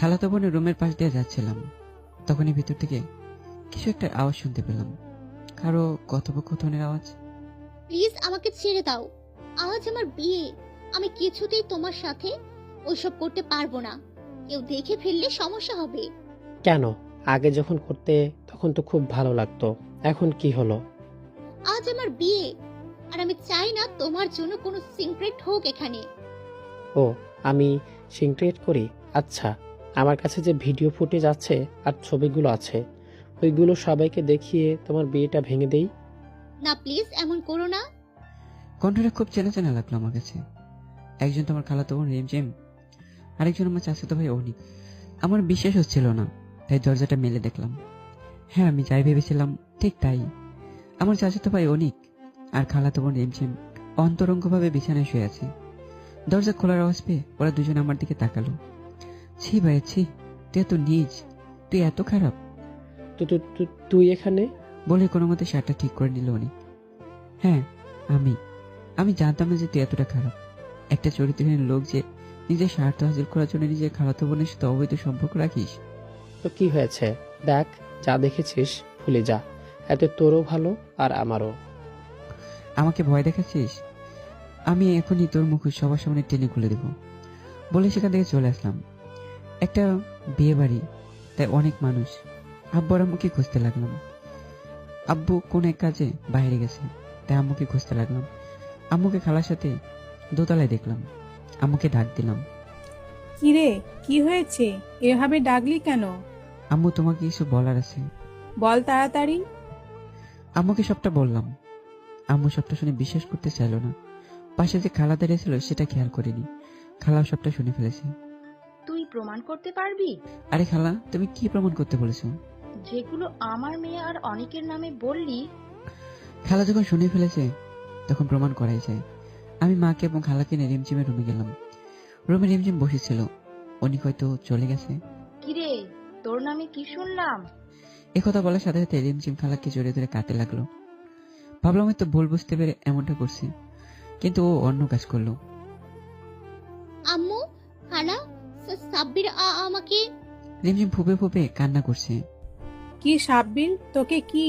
খালাতো বোনের রুমের পাশ দিয়ে যাচ্ছিলাম, তখনই ভিতর থেকে কিছু একটা আওয়াজ শুনতে পেলাম, কারো কথোপকথনের আওয়াজ। প্লিজ আমাকে ছেড়ে দাও। আজ আমার বিয়ে। আমি কিছুতেই তোমার সাথে ওইসব করতে পারবো না। কেউ দেখে ফেললে সমস্যা হবে। কেন? আগে যখন করতে তখন তো খুব ভালো লাগতো, এখন কি হলো? আজ আমার বিয়ে, আর আমি চাই না তোমার জন্য কোনো সিক্রেট হোক এখানে। ও, আমি সিক্রেট করি? আচ্ছা, আমার কাছে যে ভিডিও ফুটেজ আছে আর ছবিগুলো আছে, ওইগুলো সবাইকে দেখিয়ে তোমার বিয়েটা ভেঙে দেই। না প্লিজ, এমন করো না। কণ্ঠটা খুব চেনা চেনা লাগলো আমার কাছে। একজন তোমার খালাতো বোন রিমঝিম, আরেকজন আমার চাচাতো ভাই অনিক। আমার বিশ্বাস হচ্ছিল না, তাই দরজাটা মেলে দেখলাম। হ্যাঁ, আমি যাই ভেবেছিলাম ঠিক তাই। আমার চাচাতো ভাই অনিক আর খালাতো বোন রিমঝিম অন্তরঙ্গভাবে বিছানায় শুয়ে আছে। দরজা খোলার আওয়াজ পেয়ে ওরা দুজন আমার দিকে তাকালো। ছি ভাই ছি, তুই এত নীচ, তুই এত খারাপ। তুই এখানে? বলে কোনো মতে শার্টটা ঠিক করে নিল অনিক। হ্যাঁ, আমি আমি জানতাম না যে তুই এতটা খারাপ। একটা চরিত্রহীন লোক যে নিজের স্বার্থ হাসিল করার জন্য নিজের খালাতো বোনের সাথে অবৈধ সম্পর্ক রাখিস। তো কি হয়েছে? দেখ, যা দেখেছিস ভুলে যা। এতে তোরও ভালো আর আমারও। আমাকে ভয় দেখাচ্ছিস? আমি এখনই তোর মুখ সবার সামনে টেনে খুলে দেব। বলে সেখান থেকে চলে আসলাম। একটা বিয়ে বাড়ি, তাই অনেক মানুষ। আব্বু আর আম্মুকে খুঁজতে লাগলাম। আব্বু কোন এক কাজে বাইরে গেছে, তাই আম্মুকে খুঁজতে লাগলাম। আম্মুকে খালার সাথে দোতলায় দেখলাম। আম্মুকে ডাক দিলাম। কিরে, কি হয়েছে? এভাবে ডাকলি কেন? আম্মু, তোমাকে কিছু বলার আছে। বল তাড়াতাড়ি। আম্মুকে সবটা বললাম। আম্মু সবটা শুনে বিশ্বাস করতে চাইল না। পাশে যে খালা দাঁড়িয়ে ছিল সেটা খেয়াল করিনি। খালাও সবটা শুনে ফেলেছে। তুই প্রমাণ করতে পারবি? আরে খালা, তুমি কি প্রমাণ করতে বলেছো? যেগুলো আমার মেয়ে আর অনেকের নামে বললি। খালা যখন শুনে ফেলেছে তখন প্রমাণ করাই যায়। আমি মাকে এবং খালাকে নিয়ে রিমঝিমের রুমে গেলাম। রুমে রিমঝিম বসেছিল। অনিক হয়তো চলে গেছে। কিরে, তোর নামে কি শুনলাম? একথা বলার সাথে সাথে রিমঝিম খালাকে জড়িয়ে ধরে কাঁদতে লাগলো। ভাবলাম হয়তো ভুল বুঝতে পেরে এমনটা করছে, কিন্তু ও অন্য কাজ করলো। আম্মু, খালা, সাব্বির আমাকে। রিমঝিম ফুপে ফুপে কান্না করছে। কি সাব্বির, তোকে কি?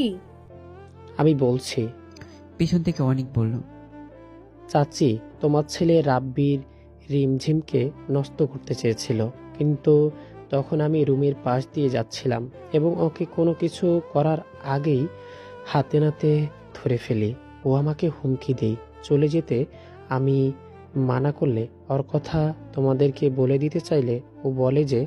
আমি বলছি। পিছন থেকে অনিক বলল। চাচি, তোমার ছেলে রাব্বির রিমঝিমকে নষ্ট করতে চেয়েছিল, কিন্তু তখন আমি রুমের পাশ দিয়ে যাচ্ছিলাম এবং ওকে কোনো কিছু করার আগেই হাতে নাতে ধরে ফেলি। ও আমাকে হুমকি দেয় চলে যেতে। আমি মানা করলে, ওর কথা তোমাদেরকে বলে দিতে চাইলে ও বলে যে